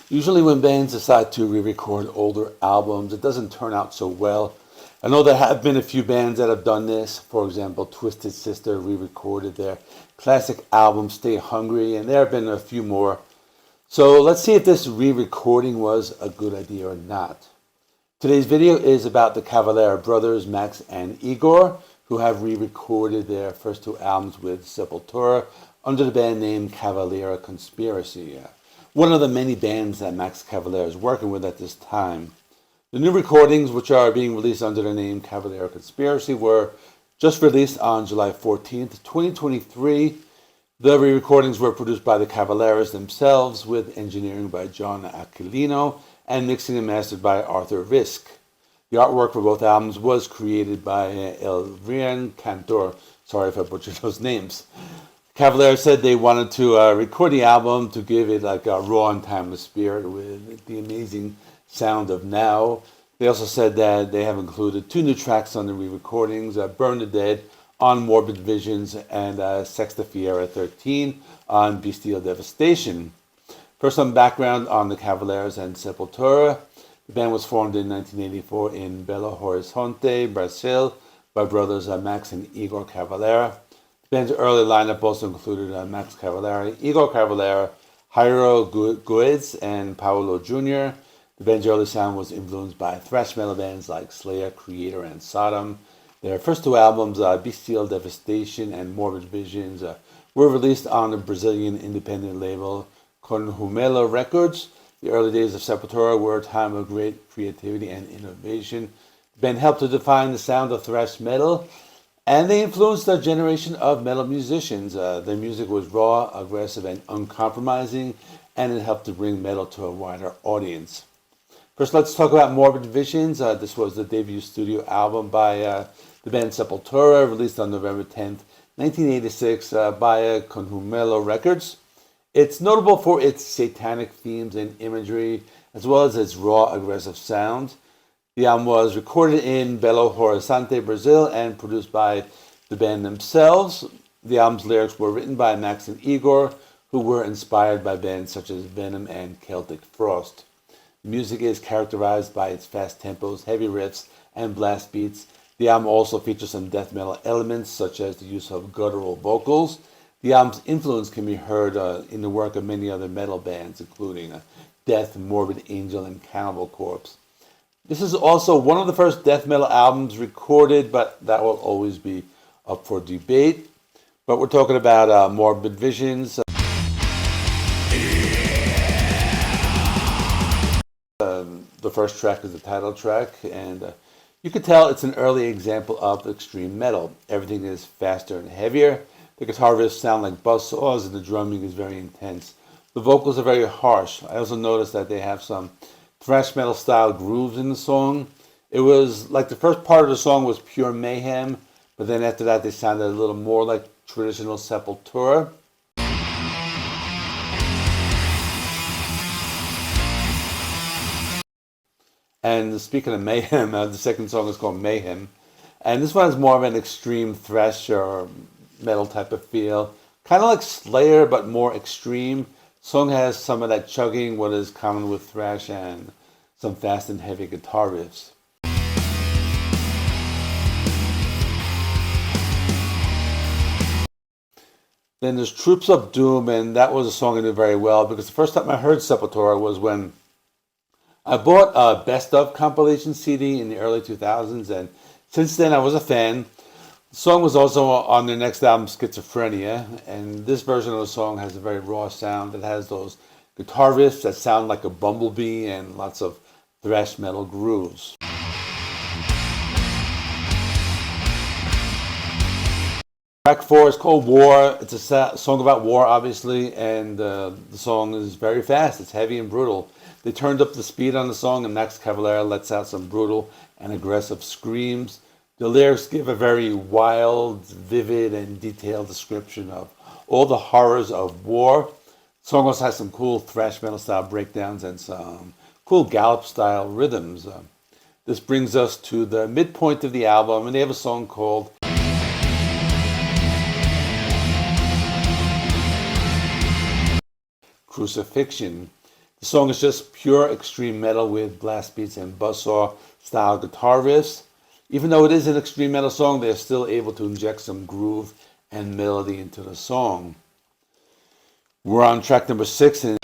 Usually when bands decide to re-record older albums, it doesn't turn out so well. I know there have been a few bands that have done this. For example, Twisted Sister re-recorded their classic album, Stay Hungry, and there have been a few more. So let's see if this re-recording was a good idea or not. Today's video is about the Cavalera brothers, Max and Igor, who have re-recorded their first two albums with Sepultura under the band name Cavalera Conspiracy. One of the many bands that Max Cavalera is working with at this time. The new recordings, which are being released under the name Cavalera Conspiracy, were just released on July 14th, 2023. The re-recordings were produced by the Cavaleras themselves, with engineering by John Aquilino and mixing and mastered by Arthur Rizk. The artwork for both albums was created by Eliran Kantor. Sorry if I butchered those names. Cavalera said they wanted to record the album to give it like a raw and timeless spirit with the amazing sound of now. They also said that they have included two new tracks on the re-recordings, Burn the Dead on Morbid Visions and Sex the Fiera 13 on Beastial Devastation. First, some background on the Cavaleras and Sepultura. The band was formed in 1984 in Belo Horizonte, Brazil, by brothers Max and Igor Cavalera. The band's early lineup also included Max Cavalera, Igor Cavalera, Jairo Guedes, and Paulo Jr. The band's early sound was influenced by thrash metal bands like Slayer, Creator, and Sodom. Their first two albums, Beastial Devastation and Morbid Visions, were released on the Brazilian independent label Conhumelo Records. The early days of Sepultura were a time of great creativity and innovation. The band helped to define the sound of thrash metal, and they influenced a generation of metal musicians. Their music was raw, aggressive, and uncompromising, and it helped to bring metal to a wider audience. First, let's talk about Morbid Visions. This was the debut studio album by the band Sepultura, released on November 10th, 1986 by Conhumelo Records. It's notable for its satanic themes and imagery, as well as its raw, aggressive sound. The album was recorded in Belo Horizonte, Brazil, and produced by the band themselves. The album's lyrics were written by Max and Igor, who were inspired by bands such as Venom and Celtic Frost. The music is characterized by its fast tempos, heavy riffs, and blast beats. The album also features some death metal elements, such as the use of guttural vocals. The album's influence can be heard in the work of many other metal bands, including Death, Morbid Angel, and Cannibal Corpse. This is also one of the first death metal albums recorded, but that will always be up for debate. But we're talking about Morbid Visions. The first track is the title track, and you can tell it's an early example of extreme metal. Everything is faster and heavier. The guitar riffs sound like buzzsaws, and the drumming is very intense. The vocals are very harsh. I also noticed that they have some thrash metal style grooves in the song. It was like the first part of the song was pure mayhem, but then after that they sounded a little more like traditional Sepultura. And speaking of mayhem, the second song is called Mayhem. And this one has more of an extreme thrash or metal type of feel. Kind of like Slayer, but more extreme. The song has some of that chugging, what is common with thrash, and some fast and heavy guitar riffs. Then there's Troops of Doom, and that was a song I knew very well, because the first time I heard Sepultura was when I bought a Best Of compilation CD in the early 2000s, and since then I was a fan. The song was also on their next album, Schizophrenia, and this version of the song has a very raw sound. It has those guitar riffs that sound like a bumblebee and lots of thrash metal grooves. Track 4 is called War. It's a song about war, obviously, and the song is very fast. It's heavy and brutal. They turned up the speed on the song, and Max Cavalera lets out some brutal and aggressive screams. The lyrics give a very wild, vivid, and detailed description of all the horrors of war. The song also has some cool thrash metal style breakdowns and some cool gallop style rhythms. This brings us to the midpoint of the album, and they have a song called Crucifixion. The song is just pure extreme metal with blast beats and buzzsaw style guitar riffs. Even though it is an extreme metal song, they're still able to inject some groove and melody into the song. We're on track number 6, and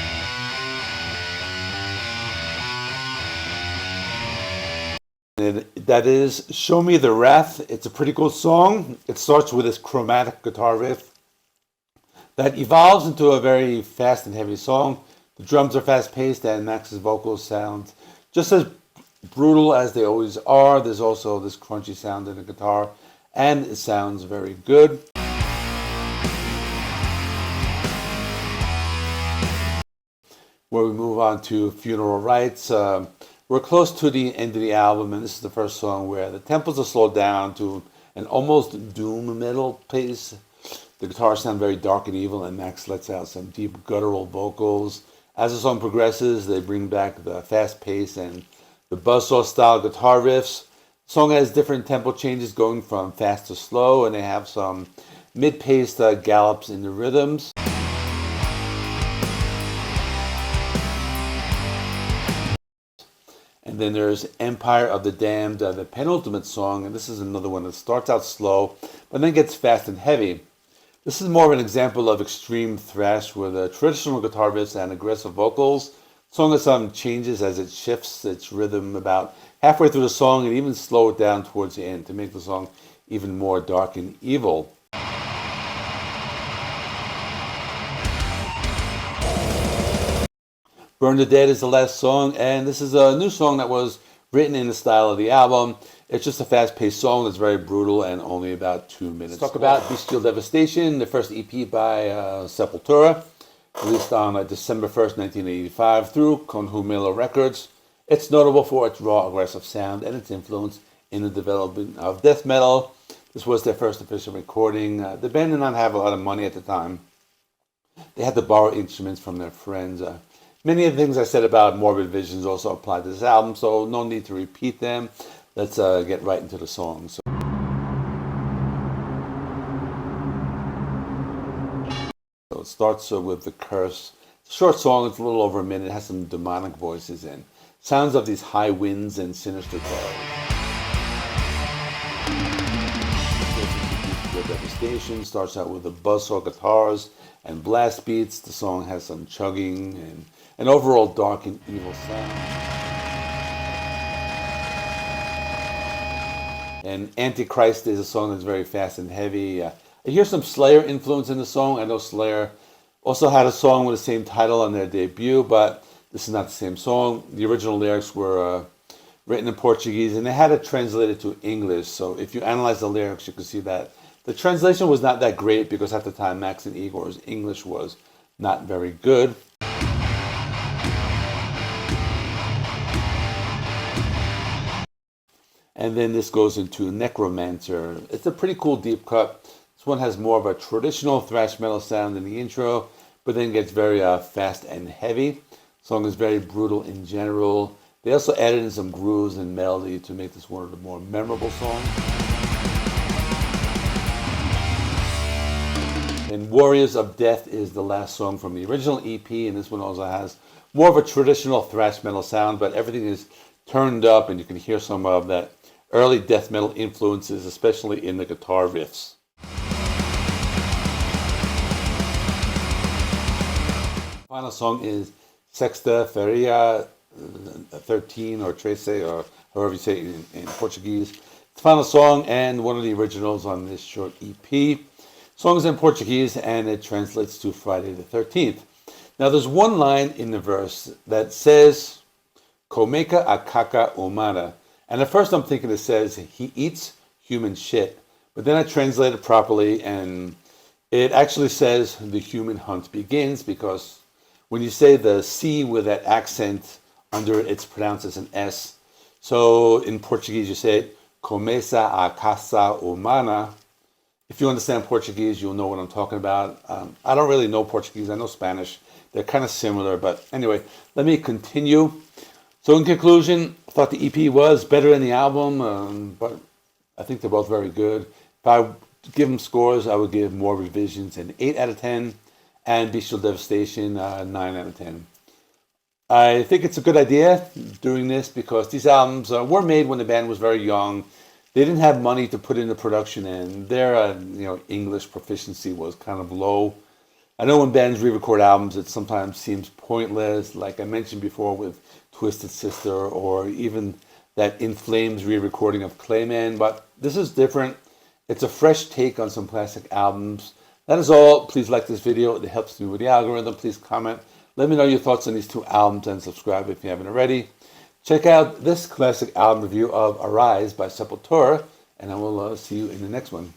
that is Show Me the Wrath. It's a pretty cool song. It starts with this chromatic guitar riff that evolves into a very fast and heavy song. The drums are fast-paced and Max's vocals sound just as brutal as they always are. There's also this crunchy sound in the guitar, and it sounds very good. Where we move on to Funeral Rites. We're close to the end of the album, and this is the first song where the tempos are slowed down to an almost doom metal pace. The guitars sound very dark and evil, and Max lets out some deep guttural vocals. As the song progresses, they bring back the fast pace and the buzzsaw style guitar riffs. The song has different tempo changes going from fast to slow, and they have some mid-paced gallops in the rhythms. And then there's Empire of the Damned, the penultimate song, and this is another one that starts out slow, but then gets fast and heavy. This is more of an example of extreme thrash with traditional guitar riffs and aggressive vocals. The song has some changes as it shifts its rhythm about halfway through the song and even slow it down towards the end to make the song even more dark and evil. Burn the Dead is the last song, and this is a new song that was written in the style of the album. It's just a fast-paced song that's very brutal and only about 2 minutes. Let's talk about Beastial Devastation, the first EP by Sepultura, released on December 1st, 1985 through Conjumelo Records. It's notable for its raw, aggressive sound and its influence in the development of death metal. This was their first official recording. The band did not have a lot of money at the time. They had to borrow instruments from their friends. Many of the things I said about Morbid Visions also apply to this album, so no need to repeat them. Let's get right into the song. So it starts with The Curse. It's a short song, it's a little over a minute. It has some demonic voices and sounds of these high winds and sinister clouds. Devastation starts out with the buzzsaw guitars and blast beats. The song has some chugging and an overall dark and evil sound. And Antichrist is a song that's very fast and heavy. I hear some Slayer influence in the song. I know Slayer also had a song with the same title on their debut, but this is not the same song. The original lyrics were written in Portuguese, and they had it translated to English. So if you analyze the lyrics, you can see that the translation was not that great because at the time Max and Igor's English was not very good. And then this goes into Necromancer. It's a pretty cool deep cut. This one has more of a traditional thrash metal sound in the intro, but then gets very fast and heavy. The song is very brutal in general. They also added in some grooves and melody to make this one of the more memorable songs. And Warriors of Death is the last song from the original EP, and this one also has more of a traditional thrash metal sound, but everything is turned up and you can hear some of that early death metal influences, especially in the guitar riffs. The final song is Sexta Feria 13 or Trece, or however you say it in Portuguese. It's the final song and one of the originals on this short EP. The song is in Portuguese and it translates to Friday the 13th. Now there's one line in the verse that says, Comeca a caca humana. And at first I'm thinking it says, he eats human shit. But then I translate it properly and it actually says the human hunt begins, because when you say the C with that accent under it, it's pronounced as an S. So in Portuguese you say it, começa a caça humana. If you understand Portuguese, you'll know what I'm talking about. I don't really know Portuguese, I know Spanish. They're kind of similar, but anyway, let me continue. So in conclusion, I thought the EP was better than the album, but I think they're both very good. If I give them scores, I would give Morbid Visions an 8 out of 10 and Beastial Devastation 9 out of 10. I think it's a good idea doing this because these albums were made when the band was very young. They didn't have money to put into production, and their English proficiency was kind of low. I know when bands re-record albums, it sometimes seems pointless, like I mentioned before with Twisted Sister, or even that In Flames re-recording of Clayman, but this is different. It's a fresh take on some classic albums. That is all. Please like this video. It helps me with the algorithm. Please comment. Let me know your thoughts on these two albums and subscribe if you haven't already. Check out this classic album review of Arise by Sepultura, and I will see you in the next one.